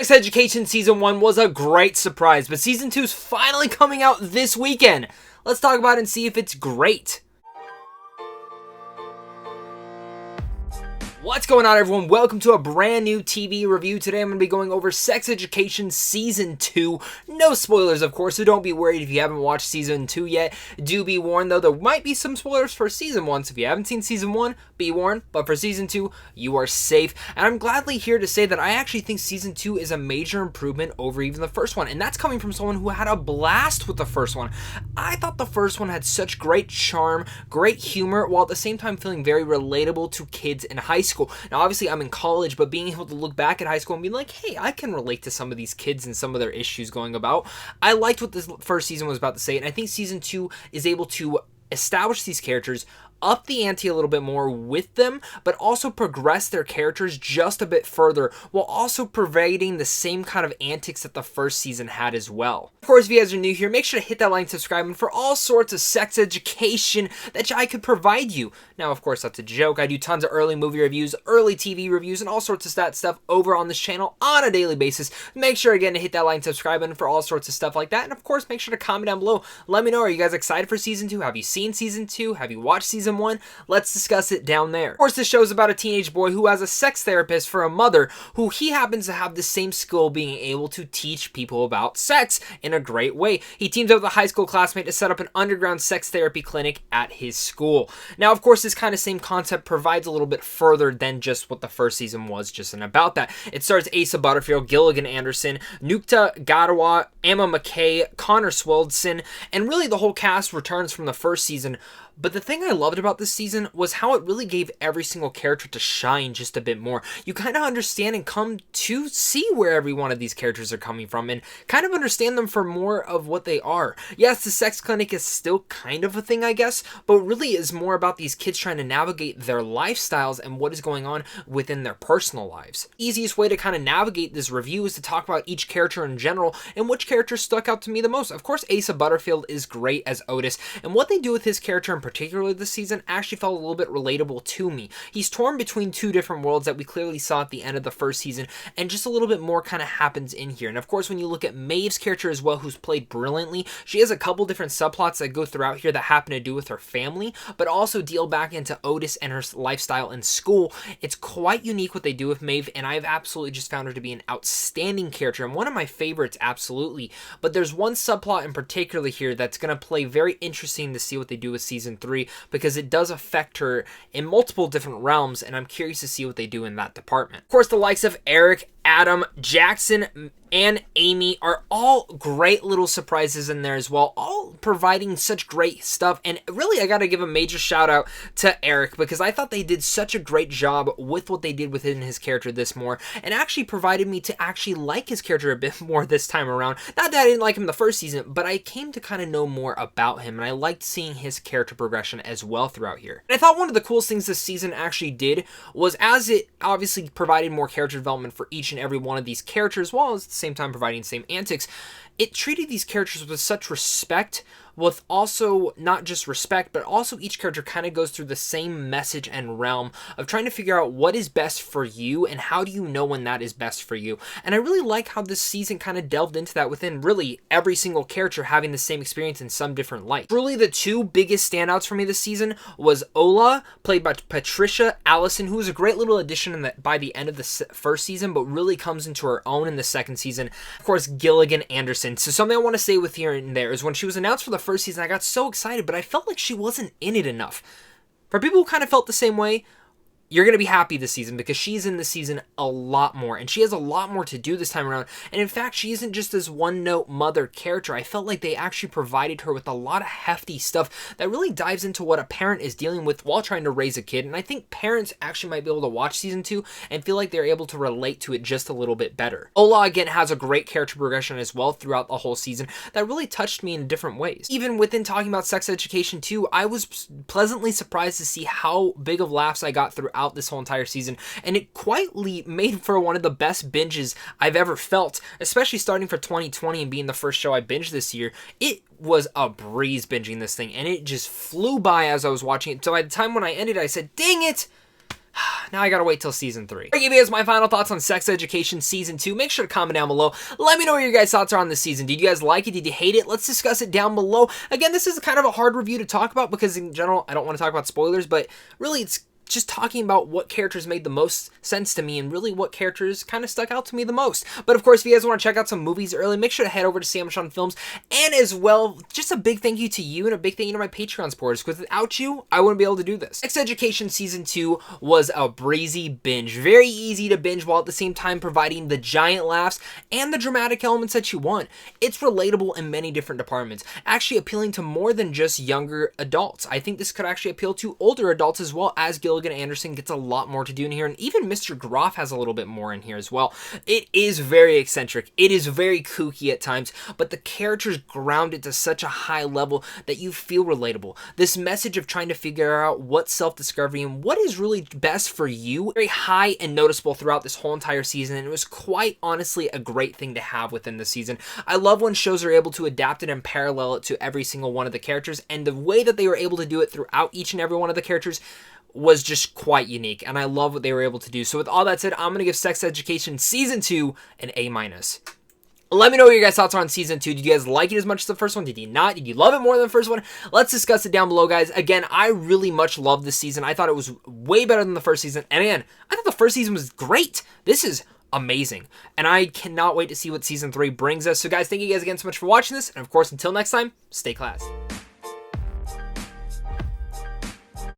Sex Education Season 1 was a great surprise, but Season 2 is finally coming out this weekend. Let's talk about it and see if it's great. What's going on, everyone? Welcome to a brand new TV review. Today I'm going to be going over Sex Education Season 2. No spoilers, of course, so don't be worried if you haven't watched Season 2 yet. Do be warned, though, there might be some spoilers for Season 1, so if you haven't seen Season 1, be warned. But for Season 2, you are safe. And I'm gladly here to say that I actually think Season 2 is a major improvement over even the first one. And that's coming from someone who had a blast with the first one. I thought the first one had such great charm, great humor, while at the same time feeling very relatable to kids in high school. Now, obviously, I'm in college, but being able to look back at high school and be like, hey, I can relate to some of these kids and some of their issues going about. I liked what this first season was about to say, and I think Season 2 is able to establish these characters, up the ante a little bit more with them, but also progress their characters just a bit further, while also pervading the same kind of antics that the first season had as well. Of course, if you guys are new here, make sure to hit that like and subscribe, and for all sorts of sex education that I could provide you. Now, of course, that's a joke. I do tons of early movie reviews, early TV reviews, and all sorts of that stuff over on this channel on a daily basis. Make sure, again, to hit that like and subscribe button for all sorts of stuff like that, and of course, make sure to comment down below. Let me know, are you guys excited for Season 2? Have you seen Season 2? Have you watched Season 1? Let's discuss it down there. Of course, this show is about a teenage boy who has a sex therapist for a mother who he happens to have the same skill, being able to teach people about sex in a great way. He teams up with a high school classmate to set up an underground sex therapy clinic at his school. Now, of course, this kind of same concept provides a little bit further than just what the first season was just about that. It stars Asa Butterfield, Gillian Anderson, Ncuti Gatwa, Mackey, Connor Swindells, and really the whole cast returns from the first season. But the thing I loved about this season was how it really gave every single character to shine just a bit more. You kind of understand and come to see where every one of these characters are coming from and kind of understand them for more of what they are. Yes, the sex clinic is still kind of a thing, I guess, but really is more about these kids trying to navigate their lifestyles and what is going on within their personal lives. Easiest way to kind of navigate this review is to talk about each character in general and which character stuck out to me the most. Of course, Asa Butterfield is great as Otis, and what they do with his character in particular this season actually felt a little bit relatable to me. He's torn between two different worlds that we clearly saw at the end of the first season, and just a little bit more kind of happens in here. And of course, when you look at Maeve's character as well, who's played brilliantly, she has a couple different subplots that go throughout here that happen to do with her family, but also deal back into Otis and her lifestyle in school. It's quite unique what they do with Maeve, and I've absolutely just found her to be an outstanding character and one of my favorites, absolutely. But there's one subplot in particular here that's going to play very interesting to see what they do with Season 3, because it does affect her in multiple different realms, and I'm curious to see what they do in that department. Of course, the likes of Eric, Adam, Jackson, and Aimee are all great little surprises in there as well, all providing such great stuff. And really, I gotta give a major shout out to Eric, because I thought they did such a great job with what they did within his character this more, and actually provided me to actually like his character a bit more this time around. Not that I didn't like him the first season, but I came to kind of know more about him, and I liked seeing his character progression as well throughout here. And I thought one of the coolest things this season actually did was, as it obviously provided more character development for each and every one of these characters, while at the same time providing the same antics, it treated these characters with such respect, with also not just respect, but also each character kind of goes through the same message and realm of trying to figure out what is best for you and how do you know when that is best for you. And I really like how this season kind of delved into that within really every single character having the same experience in some different light. Really, the two biggest standouts for me this season was Ola, played by Patricia Allison, who was a great little addition by the end of the first season, but really comes into her own in the second season. Of course, Gillian Anderson. So something I want to say with here and there is when she was announced for the first season, I got so excited, but I felt like she wasn't in it enough. For people who kind of felt the same way, you're going to be happy this season, because she's in this season a lot more, and she has a lot more to do this time around. And in fact, she isn't just this one-note mother character. I felt like they actually provided her with a lot of hefty stuff that really dives into what a parent is dealing with while trying to raise a kid. And I think parents actually might be able to watch Season 2 and feel like they're able to relate to it just a little bit better. Ola, again, has a great character progression as well throughout the whole season that really touched me in different ways. Even within talking about Sex Education 2, I was pleasantly surprised to see how big of laughs I got throughout this whole entire season, and it quietly made for one of the best binges I've ever felt, especially starting for 2020 and being the first show I binged this year. It was a breeze binging this thing, and it just flew by as I was watching it. So by the time when I ended, I said, dang it, Now I gotta wait till season 3. I give you guys my final thoughts on Sex Education season 2. Make sure to comment down below. Let me know what your guys' thoughts are on this season. Did you guys like it? Did you hate it? Let's discuss it down below. Again, this is kind of a hard review to talk about because in general, I don't want to talk about spoilers, but really it's just talking about what characters made the most sense to me and really what characters kind of stuck out to me the most. But of course, if you guys want to check out some movies early, make sure to head over to Samashon Films. And as well, just a big thank you to you and a big thank you to my Patreon supporters, because without you, I wouldn't be able to do this. Sex Education Season 2 was a breezy binge. Very easy to binge while at the same time providing the giant laughs and the dramatic elements that you want. It's relatable in many different departments, actually appealing to more than just younger adults. I think this could actually appeal to older adults as well, as Gillian Anderson gets a lot more to do in here, and even Mr. Groff has a little bit more in here as well. It is very eccentric. It is very kooky at times, but the characters ground it to such a high level that you feel relatable. This message of trying to figure out what self-discovery and what is really best for you, very high and noticeable throughout this whole entire season, and it was quite honestly a great thing to have within the season. I love when shows are able to adapt it and parallel it to every single one of the characters, and the way that they were able to do it throughout each and every one of the characters was just quite unique, and I love what they were able to do. So with all that said, I'm going to give Sex Education Season 2 an A-. Let me know what your guys' thoughts are on Season 2. Did you guys like it as much as the first one? Did you not? Did you love it more than the first one? Let's discuss it down below, guys. Again, I really much loved this season. I thought it was way better than the first season, and again, I thought the first season was great. This is amazing, and I cannot wait to see what Season 3 brings us. So guys, thank you guys again so much for watching this, and of course, until next time, stay classy.